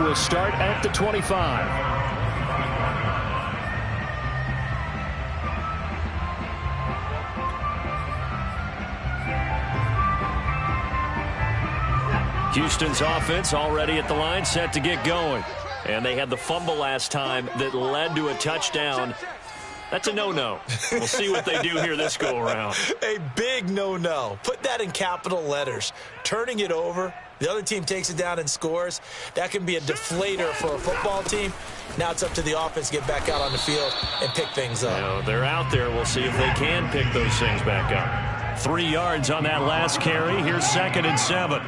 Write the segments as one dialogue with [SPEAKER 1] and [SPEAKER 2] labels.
[SPEAKER 1] will start at the 25. Houston's offense already at the line, set to get going. And they had the fumble last time that led to a touchdown. That's a no-no. We'll see what they do here this go-around.
[SPEAKER 2] A big no-no. Put that in capital letters. Turning it over, the other team takes it down and scores. That can be a deflator for a football team. Now it's up to the offense to get back out on the field and pick things up.
[SPEAKER 1] You know, they're out there. We'll see if they can pick those things back up. 3 yards on that last carry. Here's 2nd and 7.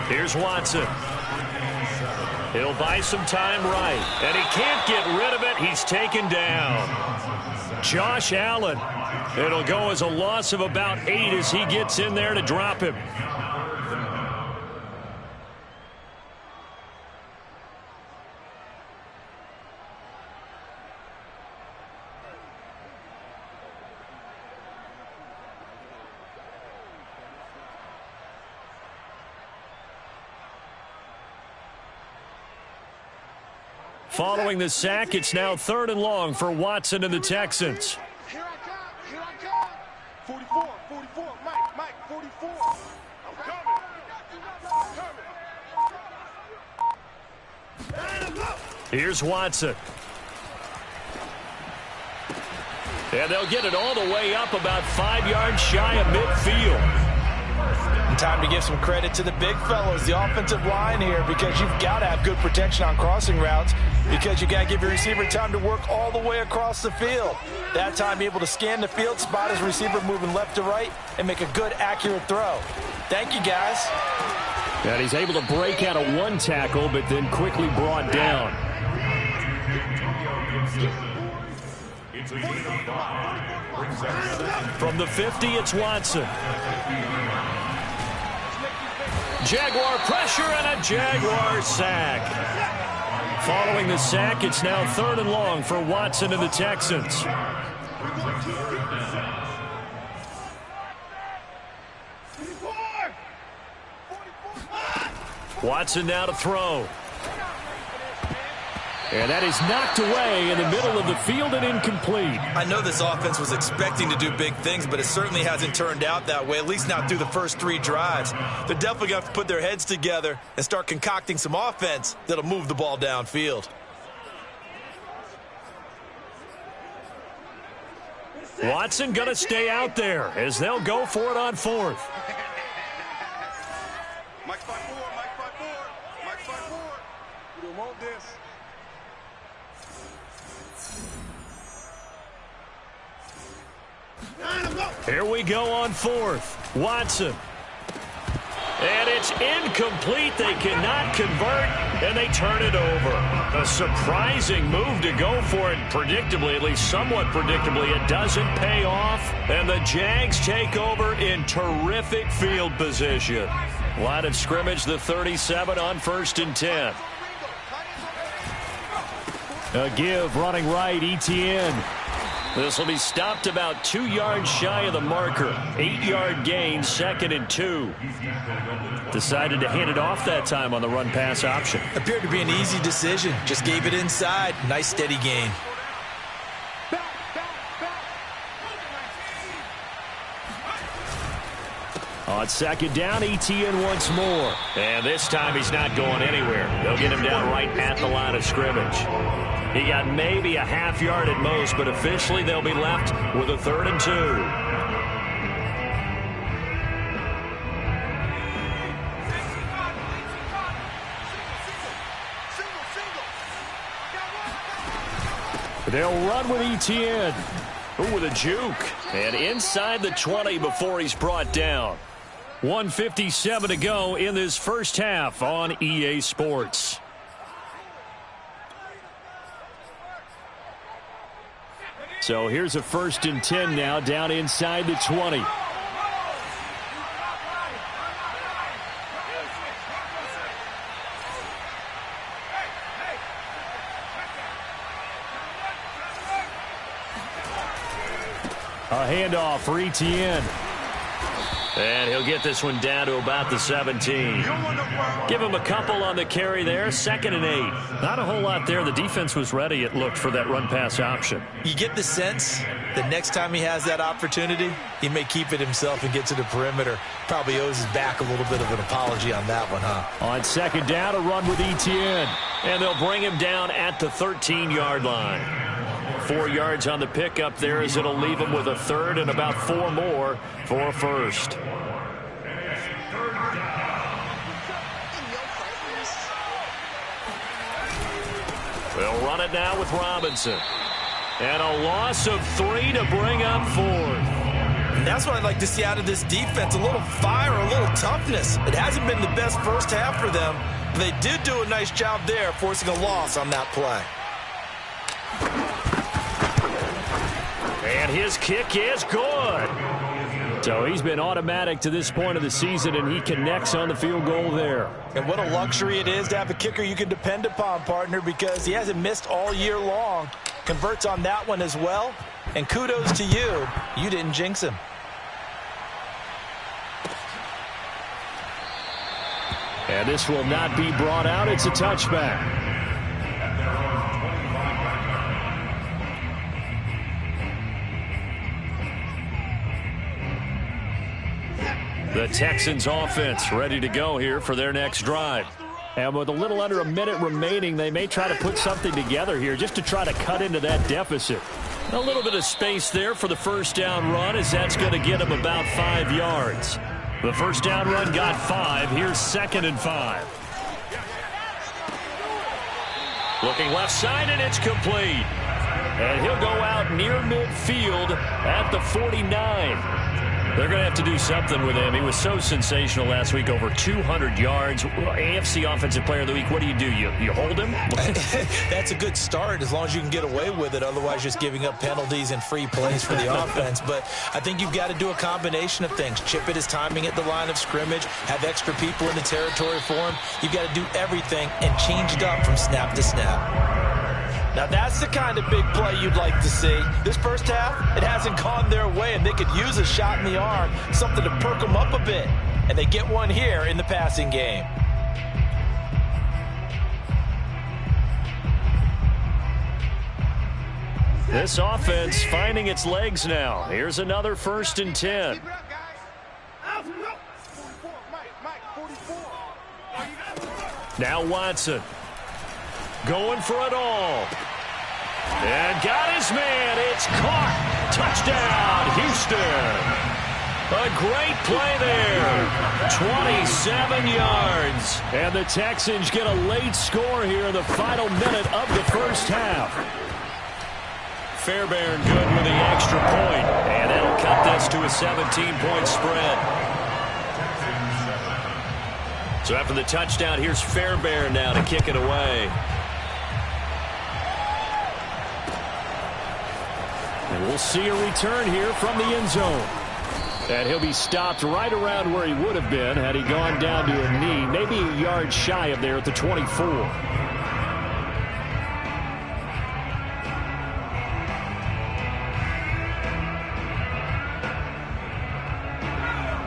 [SPEAKER 1] Here's Watson. He'll buy some time right. And he can't get rid of it. He's taken down. Josh Allen. It'll go as a loss of about 8 as he gets in there to drop him. Following the sack, it's now 3rd and long for Watson and the Texans.
[SPEAKER 3] Here I come. 44, Mike, 44. I'm coming.
[SPEAKER 1] Here's Watson. And they'll get it all the way up about 5 yards shy of midfield.
[SPEAKER 2] Time to give some credit to the big fellows, the offensive line here, because you've got to have good protection on crossing routes, because you got to give your receiver time to work all the way across the field. That time able to scan the field, spot his receiver moving left to right, and make a good, accurate throw. Thank you, guys.
[SPEAKER 1] And he's able to break out of 1 tackle, but then quickly brought down. From the 50, it's Watson. Jaguar pressure and a Jaguar sack. Following the sack, it's now 3rd and long for Watson and the Texans. Watson now to throw. And that is knocked away in the middle of the field and incomplete.
[SPEAKER 2] I know this offense was expecting to do big things, but it certainly hasn't turned out that way, at least not through the first 3 drives. They're definitely going to have to put their heads together and start concocting some offense that'll move the ball downfield.
[SPEAKER 1] Watson going to stay out there as they'll go for it on 4th.
[SPEAKER 3] Mike 5-4. We don't want this.
[SPEAKER 1] Here we go on 4th. Watson. And it's incomplete. They cannot convert, and they turn it over. A surprising move to go for it. Predictably, at least somewhat predictably, it doesn't pay off. And the Jags take over in terrific field position. Line of scrimmage, the 37 on 1st and 10. A give running right, Etienne. This will be stopped about 2 yards shy of the marker. 8-yard gain, 2nd and 2. Decided to hand it off that time on the run-pass option.
[SPEAKER 2] Appeared to be an easy decision. Just gave it inside. Nice steady gain.
[SPEAKER 1] On 2nd down, Etienne once more. And this time he's not going anywhere. They'll get him down right at the line of scrimmage. He got maybe a half yard at most, but officially they'll be left with a 3rd and 2. They'll run with Etienne. Ooh, with a juke. And inside the 20 before he's brought down. 1:57 to go in this first half on EA Sports. So here's a 1st and 10 now down inside the 20. A handoff for Etienne. And he'll get this one down to about the 17. Give him a couple on the carry there. 2nd and 8.
[SPEAKER 4] Not a whole lot there. The defense was ready, it looked, for that run-pass option.
[SPEAKER 2] You get the sense that next time he has that opportunity, he may keep it himself and get to the perimeter. Probably owes his back a little bit of an apology on that one, huh?
[SPEAKER 1] On 2nd down, a run with Etienne. And they'll bring him down at the 13-yard line. 4 yards on the pickup there as it'll leave him with a 3rd and about 4 more for a 1st. They'll run it now with Robinson. And a loss of 3 to bring up 4th.
[SPEAKER 2] And that's what I'd like to see out of this defense. A little fire, a little toughness. It hasn't been the best first half for them. They did do a nice job there, forcing a loss on that play.
[SPEAKER 1] And his kick is good. So he's been automatic to this point of the season, and he connects on the field goal there.
[SPEAKER 2] And what a luxury it is to have a kicker you can depend upon, partner, because he hasn't missed all year long. Converts on that one as well. And kudos to you. You didn't jinx him.
[SPEAKER 1] And this will not be brought out. It's a touchback. The Texans offense ready to go here for their next drive. And with a little under a minute remaining, they may try to put something together here just to try to cut into that deficit. A little bit of space there for the first down run, as that's going to get them about 5 yards. The first down run got 5. Here's 2nd and 5. Looking left side, and it's complete. And he'll go out near midfield at the 49. They're going to have to do something with him. He was so sensational last week, over 200 yards. AFC Offensive Player of the Week, what do? You hold him?
[SPEAKER 2] That's a good start as long as you can get away with it. Otherwise, just giving up penalties and free plays for the offense. But I think you've got to do a combination of things. Chip it his timing at the line of scrimmage, have extra people in the territory for him. You've got to do everything and change it up from snap to snap. Now, that's the kind of big play you'd like to see. This first half, it hasn't gone their way, and they could use a shot in the arm, something to perk them up a bit. And they get one here in the passing game.
[SPEAKER 1] This offense finding its legs now. Here's another 1st and 10. Now Watson. Going for it all. And got his man. It's caught. Touchdown, Houston. A great play there. 27 yards. And the Texans get a late score here in the final minute of the first half. Fairbairn good with the extra point. And that'll cut this to a 17-point spread. So after the touchdown, here's Fairbairn now to kick it away. And we'll see a return here from the end zone. And he'll be stopped right around where he would have been had he gone down to a knee, maybe a yard shy of there at the 24.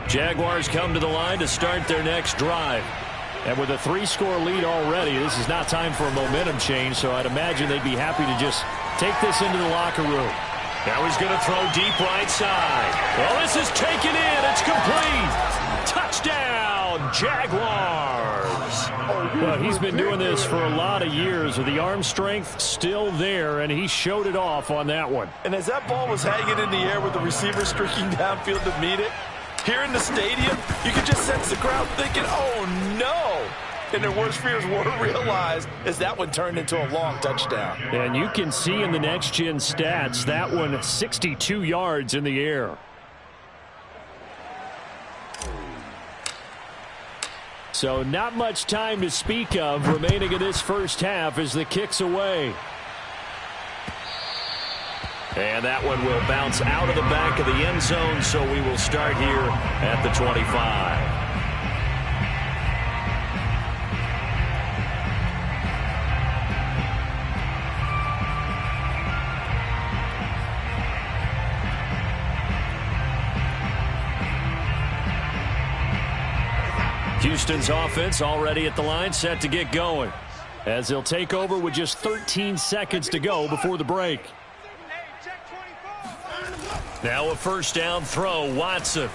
[SPEAKER 1] Jaguars come to the line to start their next drive. And with a 3-score lead already, this is not time for a momentum change, so I'd imagine they'd be happy to just take this into the locker room. Now he's going to throw deep right side. Well, this is taken in. It's complete. Touchdown, Jaguars. Well, he's been doing this for a lot of years with the arm strength still there, and he showed it off on that one.
[SPEAKER 2] And as that ball was hanging in the air with the receiver streaking downfield to meet it, here in the stadium, you could just sense the crowd thinking, oh, no. And their worst fears were realized as that one turned into a long touchdown.
[SPEAKER 1] And you can see in the next-gen stats, that one 62 yards in the air. So not much time to speak of remaining in this first half as the kick's away. And that one will bounce out of the back of the end zone, so we will start here at the 25. Houston's offense already at the line, set to get going, as they'll take over with just 13 seconds to go before the break. Now a first down throw, Watson.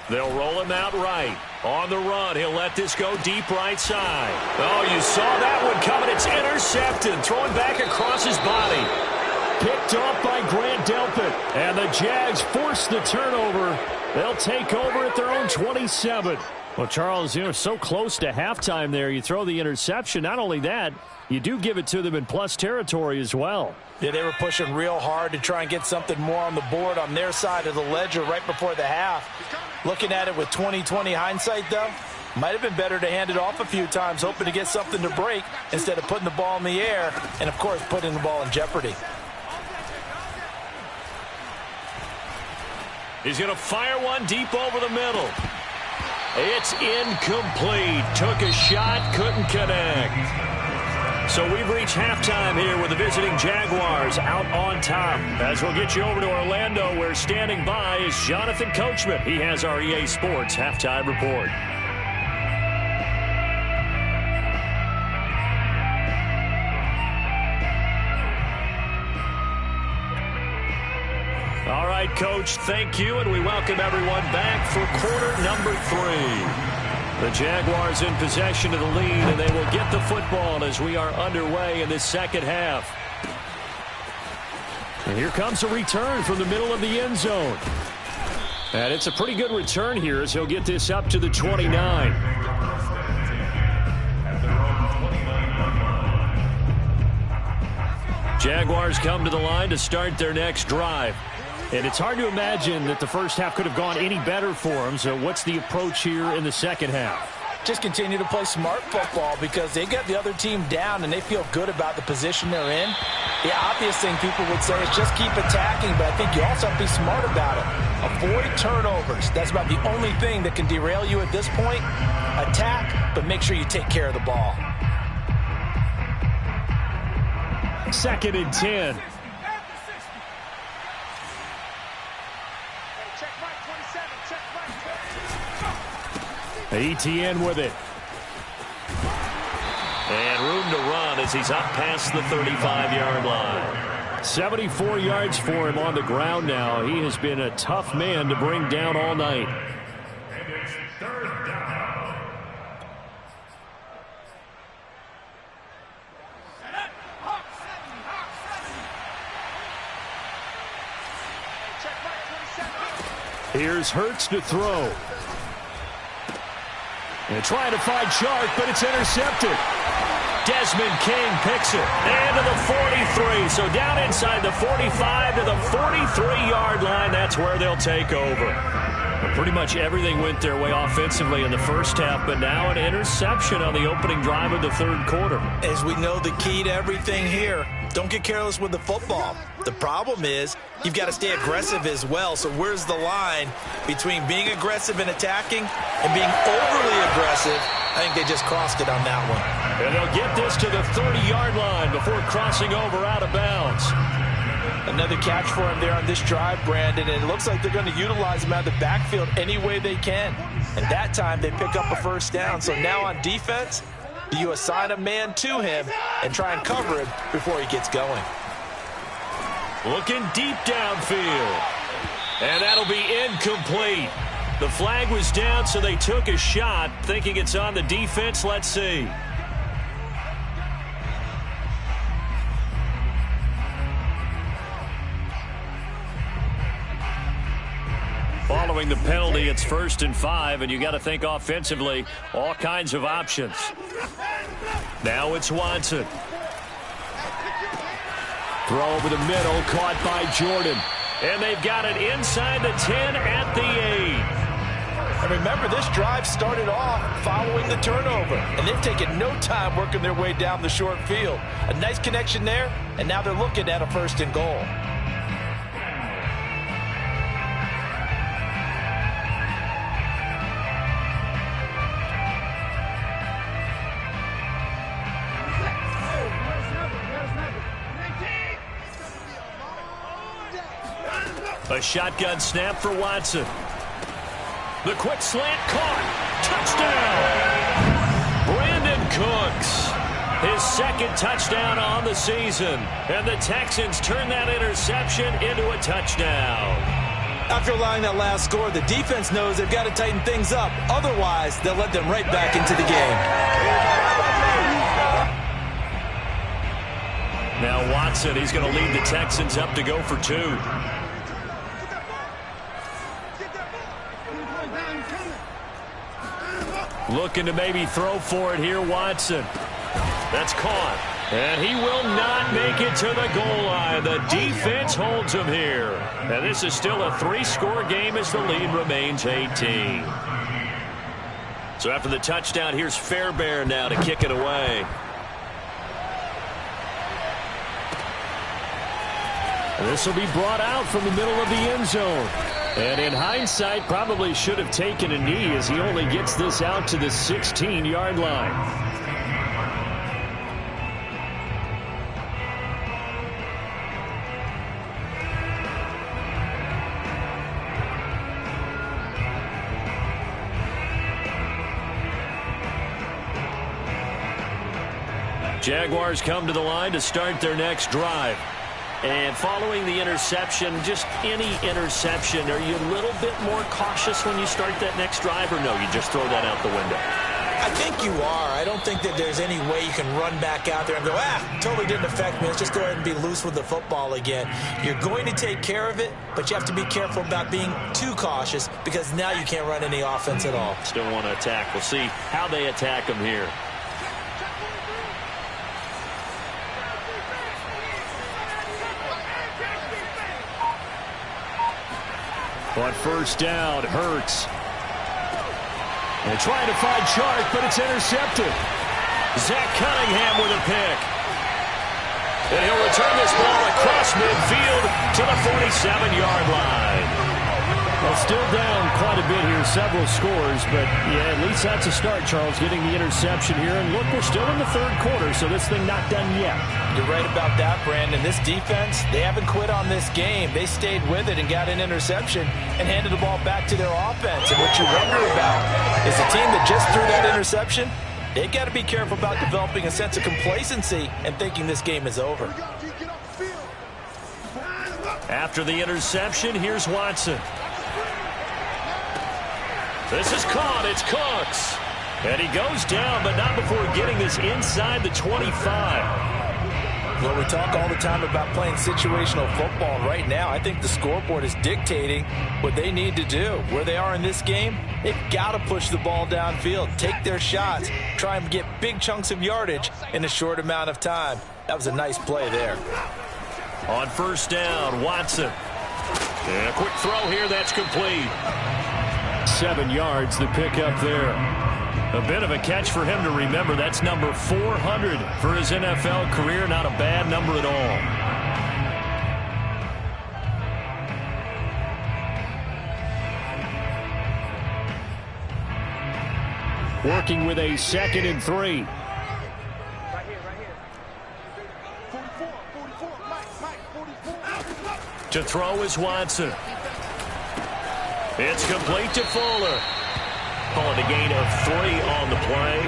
[SPEAKER 1] They'll roll him out right. On the run, he'll let this go deep right side. Oh, you saw that one coming. It's intercepted. Throwing back across his body. Picked off by Grant Delpit. And the Jags force the turnover. They'll take over at their own 27. Well, Charles, so close to halftime there. You throw the interception. Not only that, you do give it to them in plus territory as well.
[SPEAKER 2] Yeah, they were pushing real hard to try and get something more on the board on their side of the ledger right before the half. Looking at it with 20/20 hindsight, though, might have been better to hand it off a few times, hoping to get something to break instead of putting the ball in the air and, of course, putting the ball in jeopardy.
[SPEAKER 1] He's going to fire one deep over the middle. It's incomplete. Took a shot, couldn't connect. So we've reached halftime here with the visiting Jaguars out on top. As we'll get you over to Orlando, where standing by is Jonathan Coachman. He has our EA Sports halftime report. All right, Coach, thank you, and we welcome everyone back for quarter number 3. The Jaguars in possession of the lead, and they will get the football as we are underway in this second half. And here comes a return from the middle of the end zone. And it's a pretty good return here as he'll get this up to the 29. Jaguars come to the line to start their next drive. And it's hard to imagine that the first half could have gone any better for them. So what's the approach here in the second half?
[SPEAKER 2] Just continue to play smart football because they got the other team down and they feel good about the position they're in. The obvious thing people would say is just keep attacking, but I think you also have to be smart about it. Avoid turnovers. That's about the only thing that can derail you at this point. Attack, but make sure you take care of the ball.
[SPEAKER 1] 2nd and 10. ETN with it. And room to run as he's up past the 35-yard line. 74 yards for him on the ground now. He has been a tough man to bring down all night.
[SPEAKER 5] And it's 3rd down.
[SPEAKER 1] Here's Hurts to throw. And trying to find Chark, but it's intercepted. Desmond King picks it. And to the 43. So down inside the 45 to the 43-yard line. That's where they'll take over. Well, pretty much everything went their way offensively in the first half, but now an interception on the opening drive of the 3rd quarter.
[SPEAKER 2] As we know, the key to everything here, don't get careless with the football. The problem is you've got to stay aggressive as well. So where's the line between being aggressive and attacking and being overly aggressive? I think they just crossed it on that one.
[SPEAKER 1] And they'll get this to the 30-yard line before crossing over out of bounds.
[SPEAKER 2] Another catch for him there on this drive, Brandon, and it looks like they're going to utilize him out of the backfield any way they can. And that time they pick up a first down. So now on defense, do you assign a man to him and try and cover him before he gets going?
[SPEAKER 1] Looking deep downfield. And that'll be incomplete. The flag was down, so they took a shot, thinking it's on the defense. Let's see. Following the penalty, it's 1st and 5, and you got to think offensively, all kinds of options. Now it's Watson. Throw over the middle, caught by Jordan. And they've got it inside the 10 at the 8.
[SPEAKER 2] And remember, this drive started off following the turnover, and they've taken no time working their way down the short field. A nice connection there, and now they're looking at a 1st and goal.
[SPEAKER 1] A shotgun snap for Watson. The quick slant caught. Touchdown! His second touchdown on the season. And the Texans turn that interception into a touchdown.
[SPEAKER 2] After allowing that last score, the defense knows they've got to tighten things up. Otherwise, they'll let them right back into the game.
[SPEAKER 1] Now Watson, he's going to lead the Texans up to go for 2. Looking to maybe throw for it here, Watson. That's caught. And he will not make it to the goal line. The defense holds him here. And this is still a 3-score game as the lead remains 18. So after the touchdown, here's Fairbairn now to kick it away. And this will be brought out from the middle of the end zone. And in hindsight, probably should have taken a knee as he only gets this out to the 16-yard line. Jaguars come to the line to start their next drive. And following the interception, just any interception, are you a little bit more cautious when you start that next drive, or no, you just throw that out the window?
[SPEAKER 2] I think you are. I don't think that there's any way you can run back out there and go, totally didn't affect me. Let's just go ahead and be loose with the football again. You're going to take care of it, but you have to be careful about being too cautious because now you can't run any offense at all.
[SPEAKER 1] Still want to attack. We'll see how they attack them here. On first down, Hurts. They're trying to find Chark, but it's intercepted. Zach Cunningham with a pick. And he'll return this ball across midfield to the 47-yard line.
[SPEAKER 4] Well, still down quite a bit here, several scores, but yeah, at least that's a start, Charles, getting the interception here. And look, we're still in the third quarter, so this thing not done yet.
[SPEAKER 2] You're right about that, Brandon. This defense, they haven't quit on this game. They stayed with it and got an interception and handed the ball back to their offense. And what you wonder about is the team that just threw that interception, they've got to be careful about developing a sense of complacency and thinking this game is over.
[SPEAKER 1] After the interception, here's Watson. This is caught. It's Cooks. And he goes down, but not before getting this inside the 25.
[SPEAKER 2] Well, we talk all the time about playing situational football. And right now, I think the scoreboard is dictating what they need to do. Where they are in this game, they've got to push the ball downfield, take their shots, try and get big chunks of yardage in a short amount of time. That was a nice play there.
[SPEAKER 1] On first down, Watson. And a quick throw here, that's complete.
[SPEAKER 4] 7 yards, the pickup there.
[SPEAKER 1] A bit of a catch for him to remember. That's number 400 for his NFL career. Not a bad number at all.
[SPEAKER 4] Working with a 2nd and 3.
[SPEAKER 3] Right here. 44, Mike, 44.
[SPEAKER 1] To throw is Watson. It's complete to Fuller. Calling a gain of 3 on the play.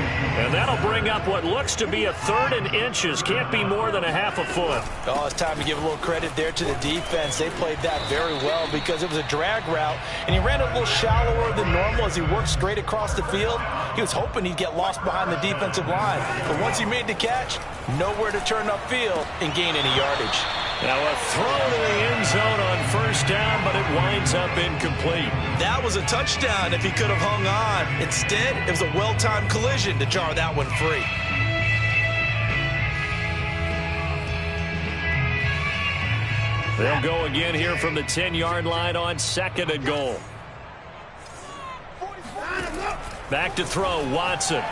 [SPEAKER 1] And that'll bring up what looks to be a 3rd and inches. Can't be more than a half a foot.
[SPEAKER 2] Oh, it's time to give a little credit there to the defense. They played that very well because it was a drag route, and he ran a little shallower than normal as he worked straight across the field. He was hoping he'd get lost behind the defensive line. But once he made the catch, nowhere to turn upfield and gain any yardage.
[SPEAKER 1] Now a throw to the end zone on first down, but it winds up incomplete.
[SPEAKER 2] That was a touchdown if he could have hung on. Instead, it was a well-timed collision to jar that one free.
[SPEAKER 1] They'll go again here from the 10-yard line on 2nd and goal. Back to throw, Watson.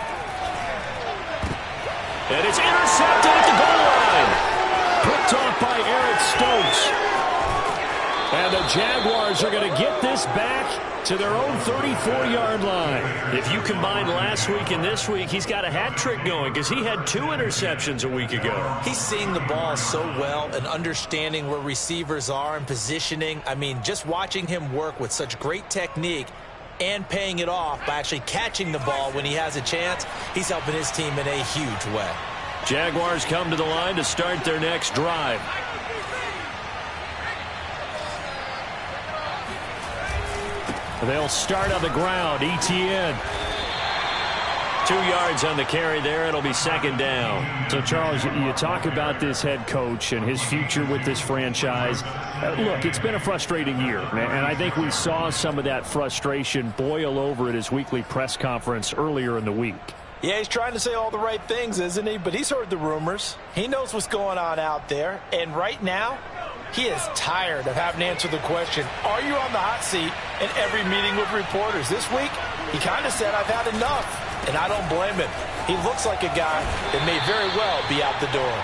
[SPEAKER 1] And it's intercepted at the goal line. Picked off by Eric Stokes. And the Jaguars are going to get this back to their own 34-yard line. If you combine last week and this week, he's got a hat trick going because he had 2 interceptions a week ago.
[SPEAKER 2] He's seeing the ball so well and understanding where receivers are and positioning. I mean, just watching him work with such great technique and paying it off by actually catching the ball when he has a chance, he's helping his team in a huge way.
[SPEAKER 1] Jaguars come to the line to start their next drive.
[SPEAKER 4] They'll start on the ground. ETN.
[SPEAKER 1] 2 yards on the carry there. It'll be second down.
[SPEAKER 4] So, Charles, you talk about this head coach and his future with this franchise. Look, it's been a frustrating year, and I think we saw some of that frustration boil over at his weekly press conference earlier in the week.
[SPEAKER 2] Yeah, he's trying to say all the right things, isn't he? But he's heard the rumors. He knows what's going on out there. And right now, he is tired of having to answer the question, are you on the hot seat in every meeting with reporters? This week, he kind of said, I've had enough. And I don't blame him. He looks like a guy that may very well be out the door.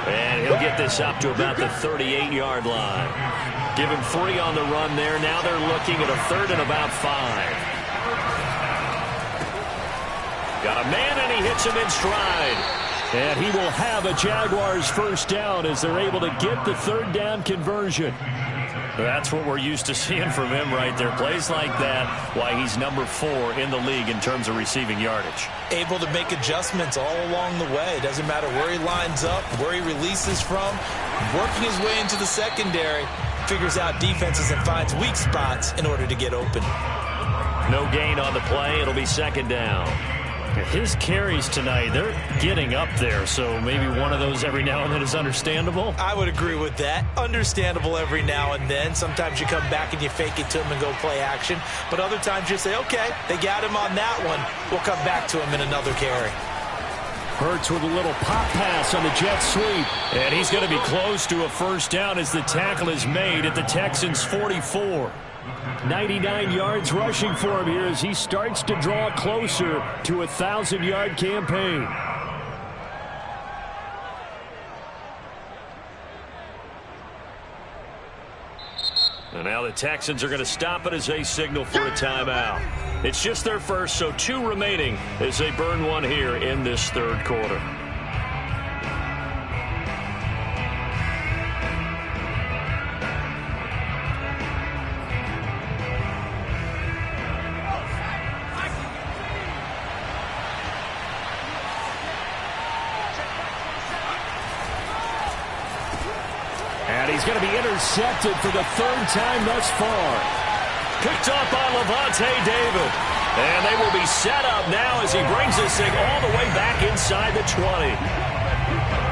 [SPEAKER 1] And he'll get this up to about the 38-yard line. Give him 3 on the run there. Now they're looking at a 3rd and about 5. Got a man, and he hits him in stride.
[SPEAKER 4] And he will have a Jaguars first down as they're able to get the 3rd down conversion.
[SPEAKER 1] That's what we're used to seeing from him right there. Plays like that, why he's number 4 in the league in terms of receiving yardage.
[SPEAKER 2] Able to make adjustments all along the way. Doesn't matter where he lines up, where he releases from. Working his way into the secondary, figures out defenses and finds weak spots in order to get open.
[SPEAKER 1] No gain on the play. It'll be second down.
[SPEAKER 4] His carries tonight, they're getting up there, so maybe one of those every now and then is understandable.
[SPEAKER 2] I would agree with that. Understandable every now and then. Sometimes you come back and you fake it to him and go play action. But other times you say, okay, they got him on that one. We'll come back to him in another carry.
[SPEAKER 4] Hurts with a little pop pass on the jet sweep.
[SPEAKER 1] And he's going to be close to a first down as the tackle is made at the Texans' 44.
[SPEAKER 4] 99 yards rushing for him here as he starts to draw closer to a 1,000-yard campaign.
[SPEAKER 1] And now the Texans are going to stop it as they signal for a timeout. It's just their first, so 2 remaining as they burn one here in this 3rd quarter.
[SPEAKER 4] And he's going to be intercepted for the 3rd time thus far.
[SPEAKER 1] Picked up by Levante David. And they will be set up now as he brings this thing all the way back inside the 20.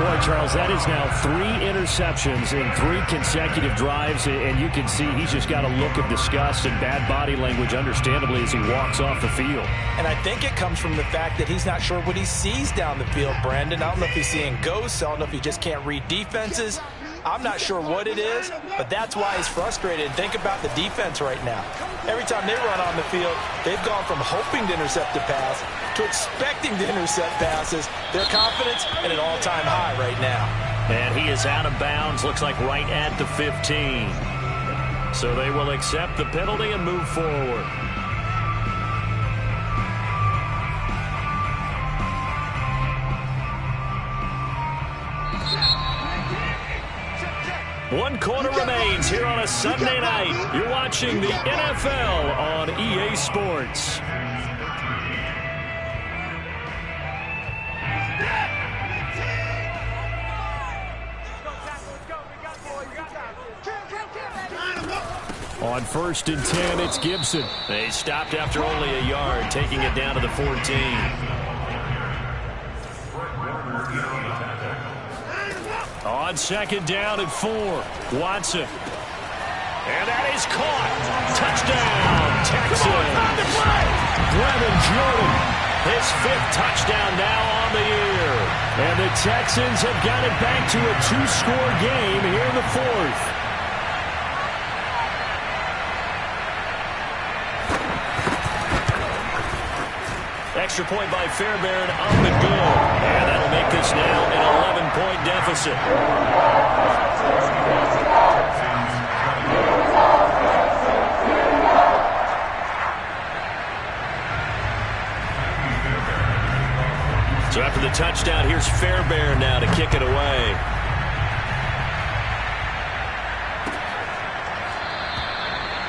[SPEAKER 4] Boy, Charles, that is now 3 interceptions in 3 consecutive drives, and you can see he's just got a look of disgust and bad body language, understandably, as he walks off the field.
[SPEAKER 2] And I think it comes from the fact that he's not sure what he sees down the field, Brandon. I don't know if he's seeing ghosts. I don't know if he just can't read defenses. I'm not sure what it is, but that's why he's frustrated. And think about the defense right now. Every time they run on the field, they've gone from hoping to intercept a pass to expecting to intercept passes. Their confidence at an all-time high right now.
[SPEAKER 1] And he is out of bounds, looks like right at the 15. So they will accept the penalty and move forward. One quarter remains here on a Sunday night. You're watching the NFL on EA Sports.
[SPEAKER 4] On 1st and 10, it's Gibson.
[SPEAKER 1] They stopped after only a yard, taking it down to the 14.
[SPEAKER 4] On 2nd down and 4, Watson.
[SPEAKER 1] And that is caught. Touchdown, Texans.
[SPEAKER 4] Brevin Jordan.
[SPEAKER 1] His 5th touchdown now on the year.
[SPEAKER 4] And the Texans have got it back to a 2-score game here in the 4th.
[SPEAKER 1] Extra point by Fairbairn on the goal. And that'll make this now an 11-point deficit. So after the touchdown, here's Fairbairn now to kick it away.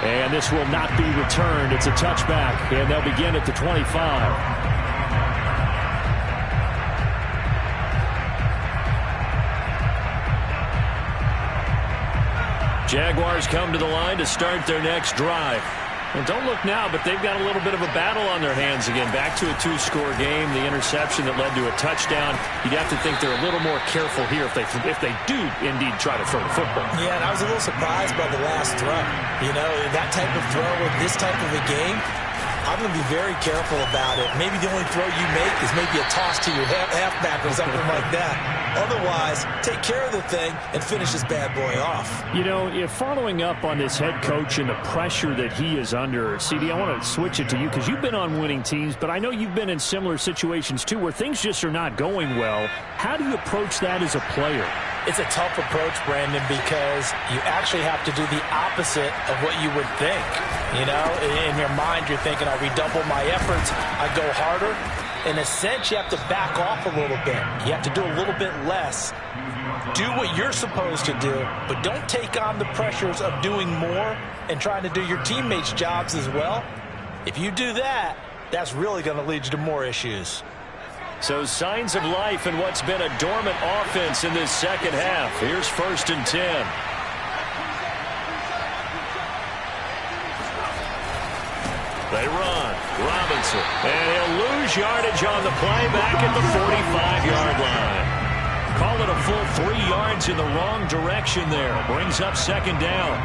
[SPEAKER 4] And this will not be returned. It's a touchback, and they'll begin at the 25.
[SPEAKER 1] Jaguars come to the line to start their next drive.
[SPEAKER 4] And don't look now, but they've got a little bit of a battle on their hands again. Back to a two-score game. The interception that led to a touchdown. You'd have to think they're a little more careful here if they do indeed try to throw the football.
[SPEAKER 2] Yeah, and I was a little surprised by the last throw. You know, that type of throw with this type of a game, I'm going to be very careful about it. Maybe the only throw you make is maybe a toss to your halfback or something like that. Otherwise, take care of the thing and finish this bad boy off.
[SPEAKER 4] You know, following up on this head coach and the pressure that he is under, CD, I want to switch it to you because you've been on winning teams, but I know you've been in similar situations too where things just are not going well. How do you approach that as a player?
[SPEAKER 2] It's a tough approach, Brandon, because you actually have to do the opposite of what you would think. You know, in your mind, you're thinking, I redouble my efforts, I go harder. In a sense, you have to back off a little bit. You have to do a little bit less. Do what you're supposed to do, but don't take on the pressures of doing more and trying to do your teammates' jobs as well. If you do that, that's really going to lead you to more issues.
[SPEAKER 1] So signs of life in what's been a dormant offense in this second half. Here's 1st and 10. They run. Robinson. And he'll lose yardage on the play back at the 45-yard line. Call it a full 3 yards in the wrong direction there. Brings up 2nd down.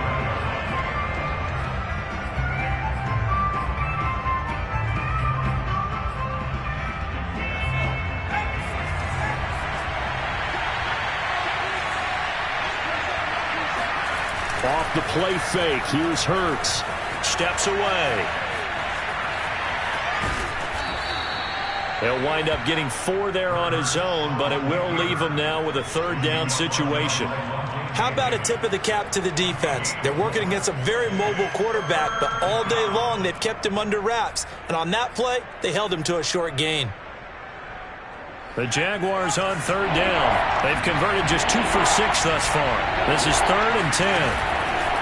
[SPEAKER 4] Off the play fake. Here's Hurts.
[SPEAKER 1] Steps away. He'll wind up getting 4 there on his own, but it will leave him now with a 3rd down situation.
[SPEAKER 2] How about a tip of the cap to the defense? They're working against a very mobile quarterback, but all day long they've kept him under wraps. And on that play, they held him to a short gain.
[SPEAKER 1] The Jaguars on 3rd down. They've converted just 2 for 6 thus far. This is 3rd and 10.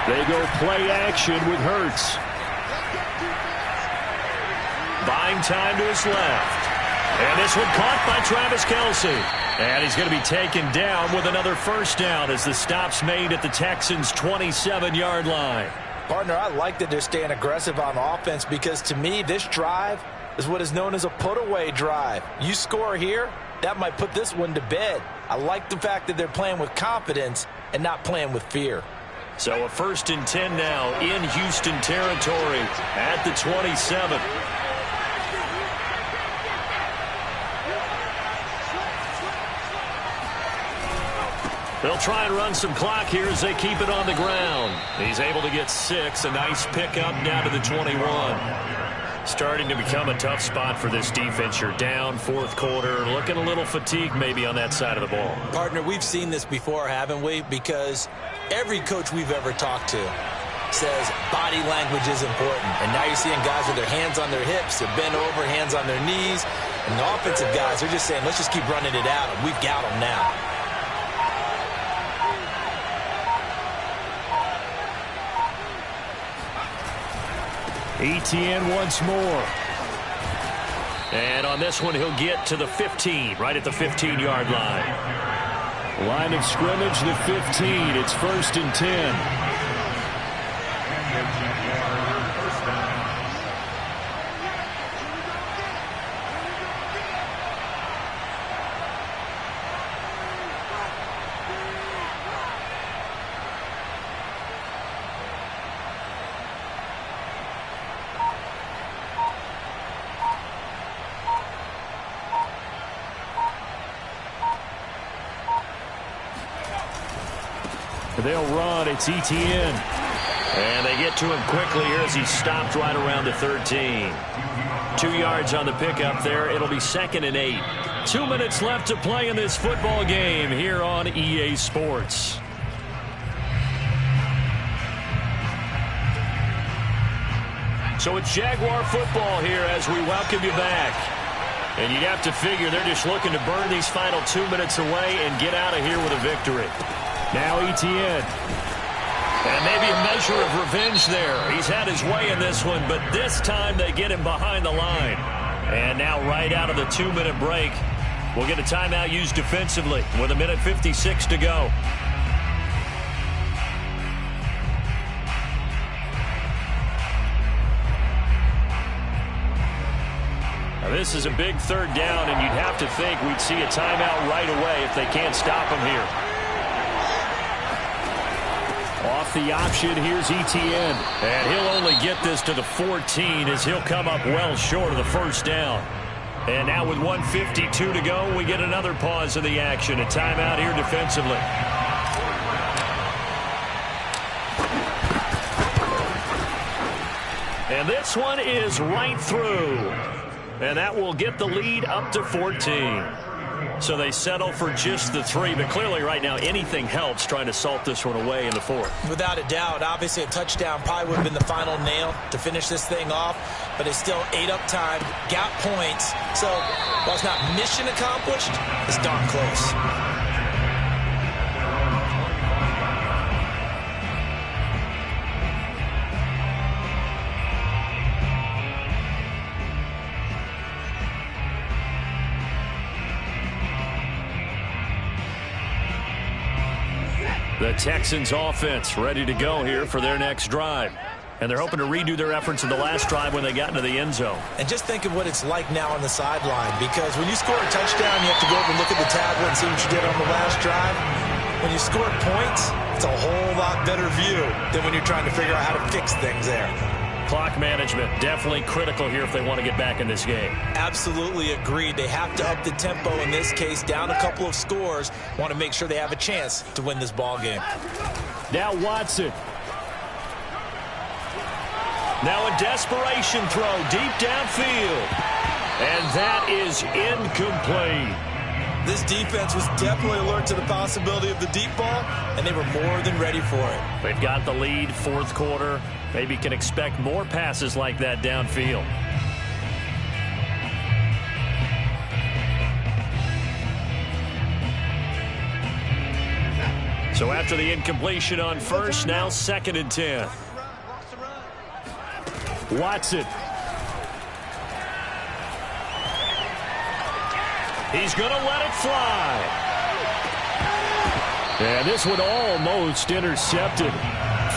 [SPEAKER 4] They go play action with Hurts.
[SPEAKER 1] Buying time to his left. And this one caught by Travis Kelce. And he's going to be taken down with another 1st down as the stop's made at the Texans' 27-yard line.
[SPEAKER 2] Partner, I like that they're staying aggressive on offense because to me, this drive is what is known as a put-away drive. You score here, that might put this one to bed. I like the fact that they're playing with confidence and not playing with fear.
[SPEAKER 1] So a 1st and 10 now in Houston territory at the 27. They'll try and run some clock here as they keep it on the ground. He's able to get 6. A nice pickup down to the 21. Starting to become a tough spot for this defense. You're down 4th quarter. Looking a little fatigued maybe on that side of the ball.
[SPEAKER 2] Partner, we've seen this before, haven't we? Because every coach we've ever talked to says body language is important. And now you're seeing guys with their hands on their hips. They're bent over, hands on their knees. And the offensive guys are just saying, let's just keep running it out. We've got them now.
[SPEAKER 4] ETN once more.
[SPEAKER 1] And on this one, he'll get to the 15, right at the 15-yard line.
[SPEAKER 4] Line of scrimmage, the 15. It's 1st and 10. They'll run. It's ETN.
[SPEAKER 1] And they get to him quickly here as he's stopped right around the 13. 2 yards on the pickup there. It'll be 2nd and 8. 2 minutes left to play in this football game here on EA Sports. So it's Jaguar football here as we welcome you back. And you'd have to figure they're just looking to burn these final 2 minutes away and get out of here with a victory.
[SPEAKER 4] Now ETN.
[SPEAKER 1] And maybe a measure of revenge there. He's had his way in this one, but this time they get him behind the line. And now right out of the 2-minute break, we'll get a timeout used defensively with 1:56 to go. This is a big third down, and you'd have to think we'd see a timeout right away if they can't stop him here.
[SPEAKER 4] Off the option, here's Etienne.
[SPEAKER 1] And he'll only get this to the 14 as he'll come up well short of the first down. And now with 1:52 to go, we get another pause of the action. A timeout here defensively. And this one is right through. And that will get the lead up to 14. So they settle for just the 3. But clearly right now anything helps trying to salt this one away in the 4th.
[SPEAKER 2] Without a doubt. Obviously a touchdown probably would have been the final nail to finish this thing off. But it's still ate up time. Got points. So while it's not mission accomplished, it's darn close.
[SPEAKER 1] The Texans offense ready to go here for their next drive. And they're hoping to redo their efforts in the last drive when they got into the end zone.
[SPEAKER 2] And just think of what it's like now on the sideline, because when you score a touchdown, you have to go over and look at the tablet and see what you did on the last drive. When you score points, it's a whole lot better view than when you're trying to figure out how to fix things there.
[SPEAKER 1] Clock management definitely critical here if they want to get back in this game.
[SPEAKER 2] Absolutely agreed. They have to up the tempo in this case, down a couple of scores. Want to make sure they have a chance to win this ball game.
[SPEAKER 4] Now Watson.
[SPEAKER 1] Now a desperation throw deep downfield. And that is incomplete.
[SPEAKER 2] This defense was definitely alert to the possibility of the deep ball, and they were more than ready for it.
[SPEAKER 1] They've got the lead, 4th quarter. Maybe can expect more passes like that downfield. So after the incompletion on first, now 2nd and 10.
[SPEAKER 4] Watson.
[SPEAKER 1] He's going to let it fly.
[SPEAKER 4] And this one almost intercepted.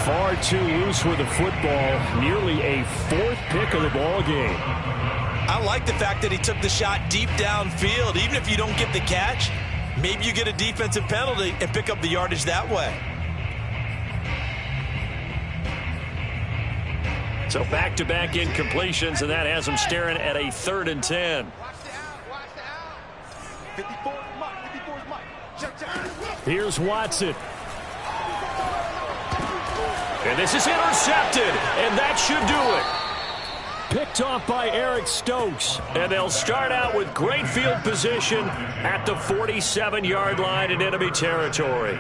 [SPEAKER 4] Far too loose with the football. Nearly a 4th pick of the ball game.
[SPEAKER 2] I like the fact that he took the shot deep downfield. Even if you don't get the catch, maybe you get a defensive penalty and pick up the yardage that way.
[SPEAKER 1] So back-to-back incompletions, and that has them staring at a 3rd and 10.
[SPEAKER 3] 54 is Mike. Check.
[SPEAKER 4] Here's Watson.
[SPEAKER 1] And this is intercepted, and that should do it.
[SPEAKER 4] Picked off by Eric Stokes.
[SPEAKER 1] And they'll start out with great field position at the 47-yard line in enemy territory.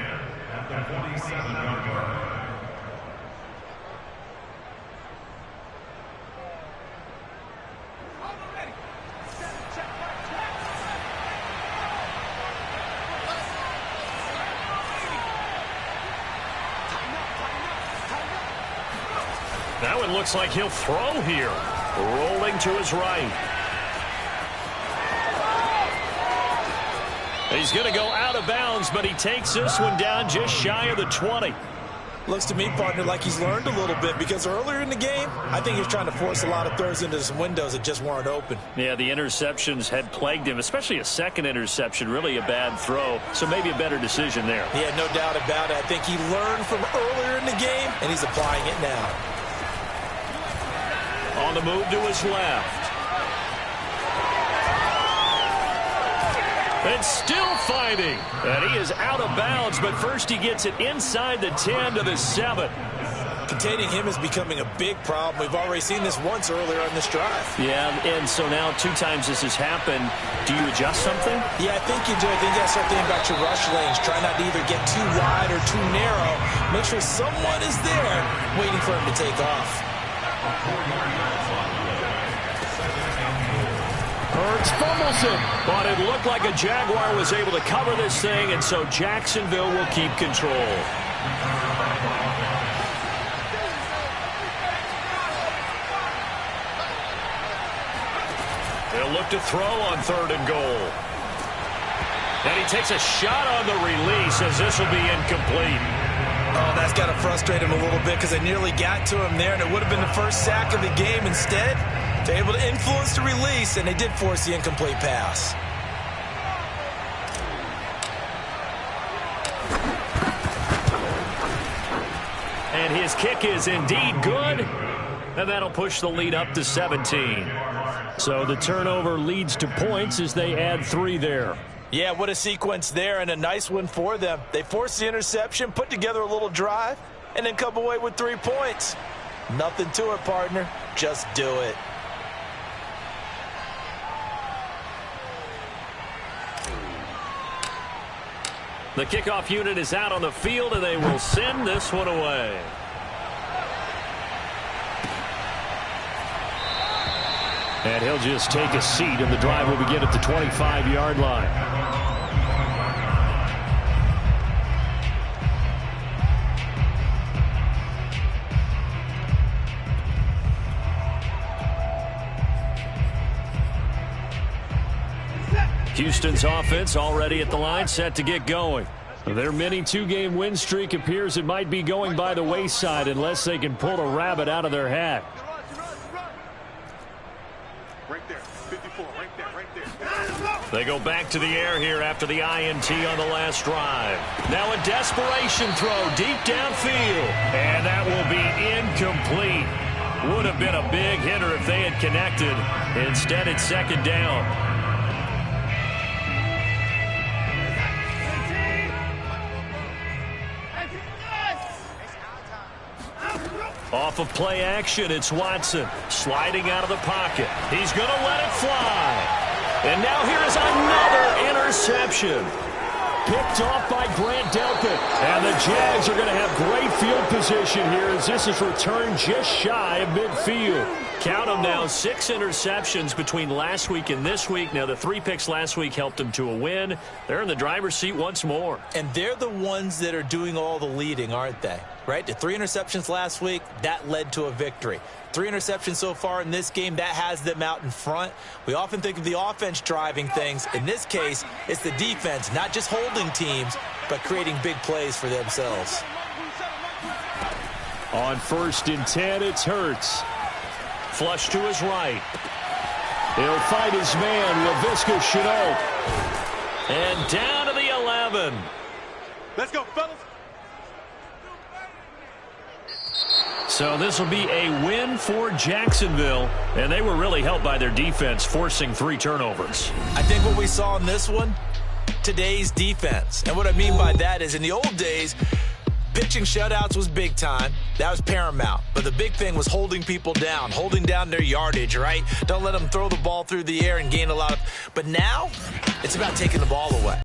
[SPEAKER 1] That one looks like he'll throw here. Rolling to his right. He's going to go out of bounds, but he takes this one down just shy of the 20.
[SPEAKER 2] Looks to me, partner, like he's learned a little bit, because earlier in the game, I think he was trying to force a lot of throws into some windows that just weren't open.
[SPEAKER 1] Yeah, the interceptions had plagued him, especially a second interception, really a bad throw. So maybe a better decision there.
[SPEAKER 2] Yeah, no doubt about it. I think he learned from earlier in the game, and he's applying it now.
[SPEAKER 1] On the move to his left. And still fighting. And he is out of bounds, but first he gets it inside the 10 to the 7.
[SPEAKER 2] Containing him is becoming a big problem. We've already seen this once earlier on this drive.
[SPEAKER 1] Yeah, and so now 2 times this has happened. Do you adjust something?
[SPEAKER 2] Yeah, I think you do. I think you got to start thinking about your rush lanes. Try not to either get too wide or too narrow. Make sure someone is there waiting for him to take off.
[SPEAKER 4] Hurts fumbles it.
[SPEAKER 1] But it looked like a Jaguar was able to cover this thing, and so Jacksonville will keep control. They'll look to throw on 3rd and goal. And he takes a shot on the release as this will be incomplete.
[SPEAKER 2] Oh, that's got to frustrate him a little bit, because they nearly got to him there, and it would have been the first sack of the game. Instead, They're able to influence the release, and they did force the incomplete pass.
[SPEAKER 1] And his kick is indeed good, and that'll push the lead up to 17.
[SPEAKER 4] So the turnover leads to points as they add 3 there.
[SPEAKER 2] Yeah, what a sequence there, and a nice one for them. They forced the interception, put together a little drive, and then come away with 3 points. Nothing to it, partner. Just do it.
[SPEAKER 1] The kickoff unit is out on the field, and they will send this one away.
[SPEAKER 4] And he'll just take a seat, and the drive will begin at the 25-yard line. Houston's offense already at the line, set to get going. Their mini 2-game win streak appears it might be going by the wayside unless they can pull a rabbit out of their hat.
[SPEAKER 3] Right there, 54, right there.
[SPEAKER 1] They go back to the air here after the INT on the last drive. Now a desperation throw deep downfield. And that will be incomplete. Would have been a big hitter if they had connected. Instead, it's second down. Off of play action, it's Watson sliding out of the pocket. He's going to let it fly. And now here is another interception. Picked off by Grant Delpit. And the Jags are going to have great field position here as this is returned just shy of midfield. Count them now, 6 interceptions between last week and this week. Now, the 3 picks last week helped them to a win. They're in the driver's seat once more.
[SPEAKER 2] And they're the ones that are doing all the leading, aren't they? Right? The 3 interceptions last week, that led to a victory. 3 interceptions so far in this game, that has them out in front. We often think of the offense driving things. In this case, it's the defense, not just holding teams, but creating big plays for themselves.
[SPEAKER 4] On 1st and 10, it's Hurts.
[SPEAKER 1] Flush to his right.
[SPEAKER 4] He'll fight his man, Laviska Shenault.
[SPEAKER 1] And down to the 11.
[SPEAKER 3] Let's go, fellas.
[SPEAKER 1] So this will be a win for Jacksonville, and they were really helped by their defense forcing 3 turnovers.
[SPEAKER 2] I think what we saw in this one, today's defense. And what I mean by that is in the old days, pitching shutouts was big time. That was paramount. But the big thing was holding people down, holding down their yardage, right? Don't let them throw the ball through the air and gain a lot of... But now, it's about taking the ball away.